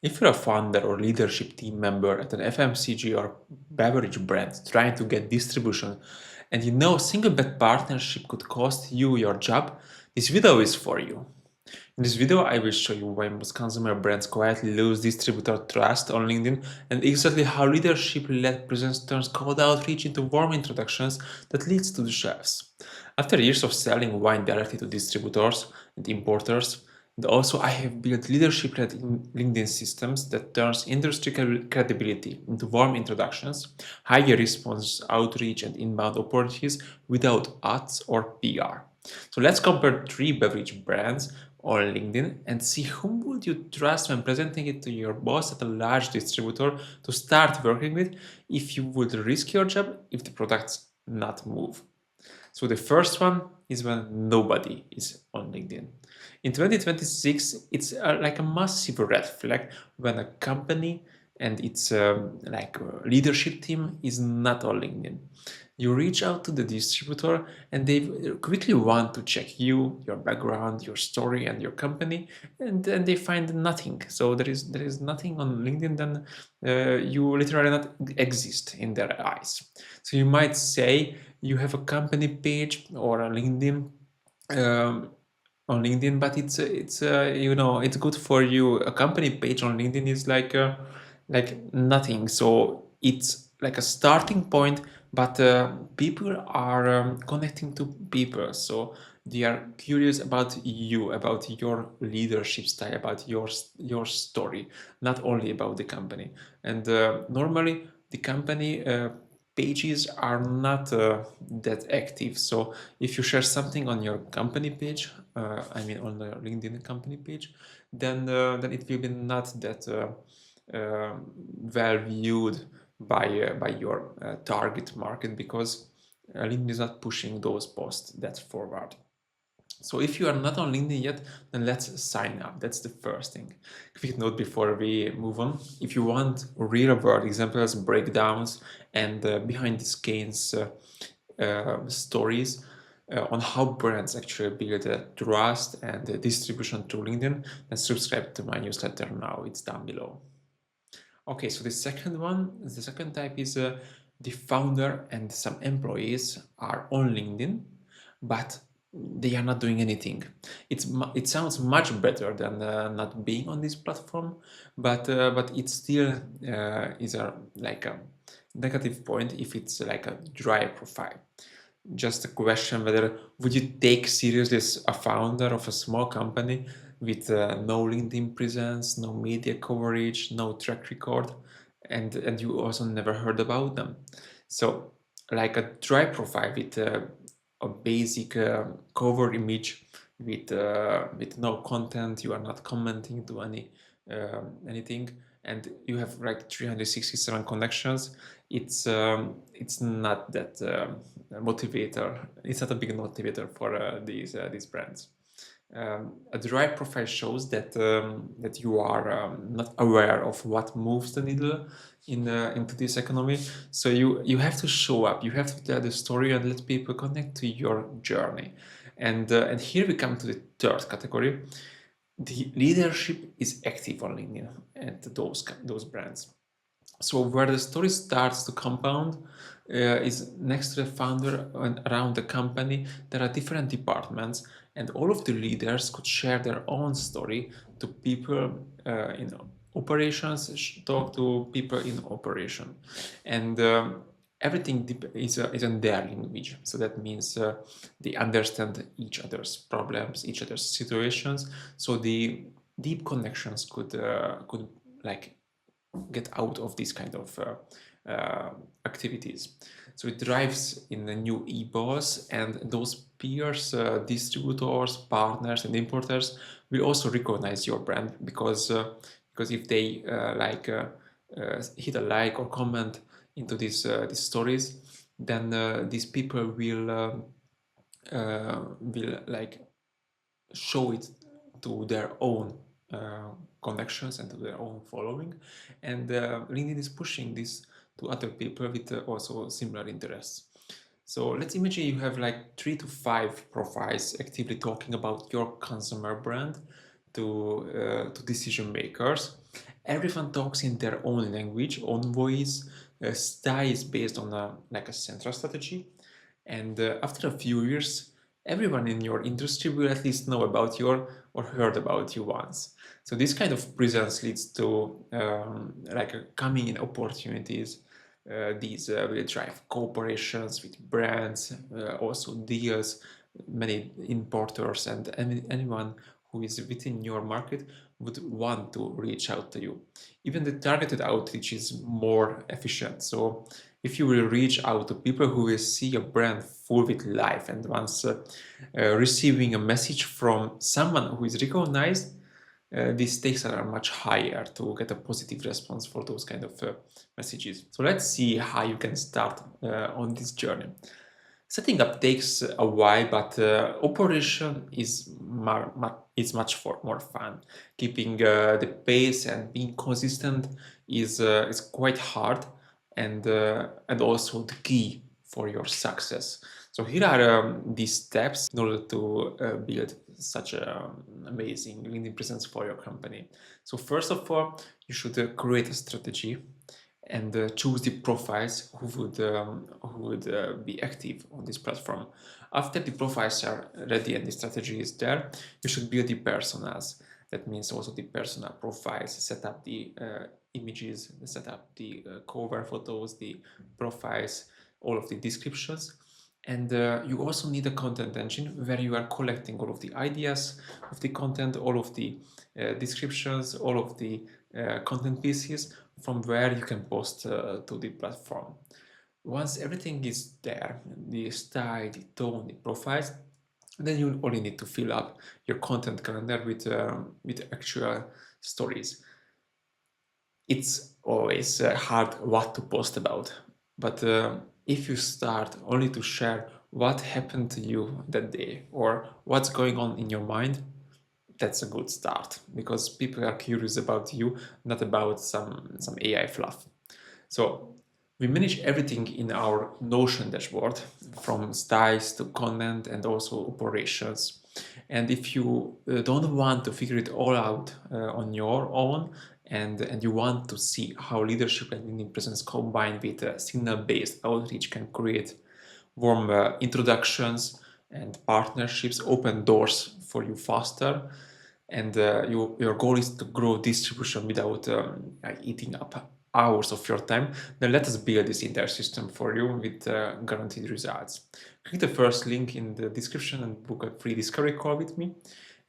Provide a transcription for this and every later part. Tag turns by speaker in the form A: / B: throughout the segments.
A: If you're a founder or leadership team member at an FMCG or beverage brand trying to get distribution, and you know a single bad partnership could cost you your job, this video is for you. In this video, I will show you why most consumer brands quietly lose distributor trust on LinkedIn and exactly how leadership-led presence turns cold outreach into warm introductions that leads to the shelves. After years of selling wine directly to distributors and importers, and also I have built leadership-led LinkedIn systems that turns industry credibility into warm introductions, higher response outreach and inbound opportunities without ads or PR. So let's compare three beverage brands on LinkedIn and see whom would you trust when presenting it to your boss at a large distributor to start working with if you would risk your job if the products not move. So the first one is when nobody is on LinkedIn. In 2026, it's like a massive red flag when a company and its leadership team is not on LinkedIn. You reach out to the distributor and they quickly want to check you, your background, your story, and your company, and then they find nothing. So there is nothing on LinkedIn. Then you literally not exist in their eyes. So you might say you have a company page or a LinkedIn. Um, on LinkedIn, but it's good for you. A company page on LinkedIn is like nothing. So it's like a starting point, but people are connecting to people. So they are curious about you, about your leadership style, about your story, not only about the company. And normally the company pages are not that active. So if you share something on your company page, on the LinkedIn company page, then it will be not that well viewed by your target market because LinkedIn is not pushing those posts that forward. So if you are not on LinkedIn yet, then let's sign up. That's the first thing. Quick note before we move on. If you want real world examples, breakdowns, and behind the scenes stories on how brands actually build trust and distribution through LinkedIn, then subscribe to my newsletter now. It's down below. Okay, so the second type is the founder and some employees are on LinkedIn, but they are not doing anything. It sounds much better than not being on this platform, but it still is a negative point if it's like a dry profile. Just a question whether would you take seriously a founder of a small company with no LinkedIn presence, no media coverage, no track record, and you also never heard about them. So like a dry profile with a basic cover image with no content, you are not commenting to anything, and you have like 367 connections. It's not that motivator. It's not a big motivator for these brands. A dry profile shows that you are not aware of what moves the needle into this economy. So you have to show up. You have to tell the story and let people connect to your journey. And here we come to the third category. The leadership is active on LinkedIn at those brands. So where the story starts to compound is next to the founder and around the company. There are different departments, and all of the leaders could share their own story to people in operations, talk to people in operation, and everything is in their language. So that means they understand each other's problems, each other's situations. So the deep connections could like get out of these kind of activities. So it drives in a new e-boss, and those peers, distributors, partners, and importers will also recognize your brand because if they hit a like or comment into these stories, then these people will like show it to their own connections and to their own following, and LinkedIn is pushing this to other people with also similar interests. So let's imagine you have like 3 to 5 profiles actively talking about your consumer brand to decision makers, Everyone talks in their own language, own voice. Style is based on a central strategy, and after a few years, everyone in your industry will at least know about you or heard about you once. So this kind of presence leads to coming in opportunities. These will drive cooperations with brands, also deals. Many importers and anyone who is within your market would want to reach out to you. Even the targeted outreach is more efficient. So if you will reach out to people who will see your brand full with life, and once receiving a message from someone who is recognized, these stakes are much higher to get a positive response for those kind of messages. So let's see how you can start on this journey. Setting up takes a while, but operation is much more fun. Keeping the pace and being consistent is quite hard, and also the key for your success. So here are these steps in order to build such an amazing LinkedIn presence for your company. So first of all, you should create a strategy and choose the profiles who would be active on this platform. After the profiles are ready and the strategy is there, you should build the personas. That means also the personal profiles, set up the images, set up the cover photos, the profiles, all of the descriptions. And you also need a content engine where you are collecting all of the ideas of the content, all of the descriptions, all of the content pieces from where you can post to the platform. Once everything is there, the style, the tone, the profiles, then you only need to fill up your content calendar with actual stories. It's always hard what to post about, but if you start only to share what happened to you that day or what's going on in your mind, that's a good start, because people are curious about you, not about some AI fluff. So we manage everything in our Notion dashboard, from styles to content and also operations. And if you don't want to figure it all out on your own, and you want to see how leadership and LinkedIn presence combined with signal-based outreach can create warm introductions and partnerships, open doors for you faster, and your goal is to grow distribution without eating up hours of your time, then let us build this entire system for you with guaranteed results. Click the first link in the description and book a free discovery call with me.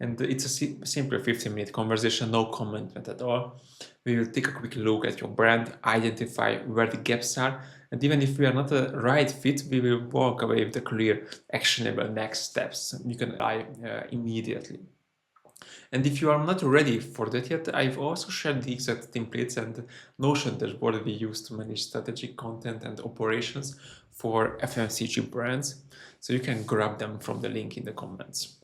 A: And it's a simple 15-minute conversation, no commitment at all. We will take a quick look at your brand, identify where the gaps are, and even if we are not a right fit, we will walk away with a clear, actionable next steps you can apply immediately. And if you are not ready for that yet, I've also shared the exact templates and Notion dashboard we use to manage strategic content and operations for FMCG brands. So you can grab them from the link in the comments.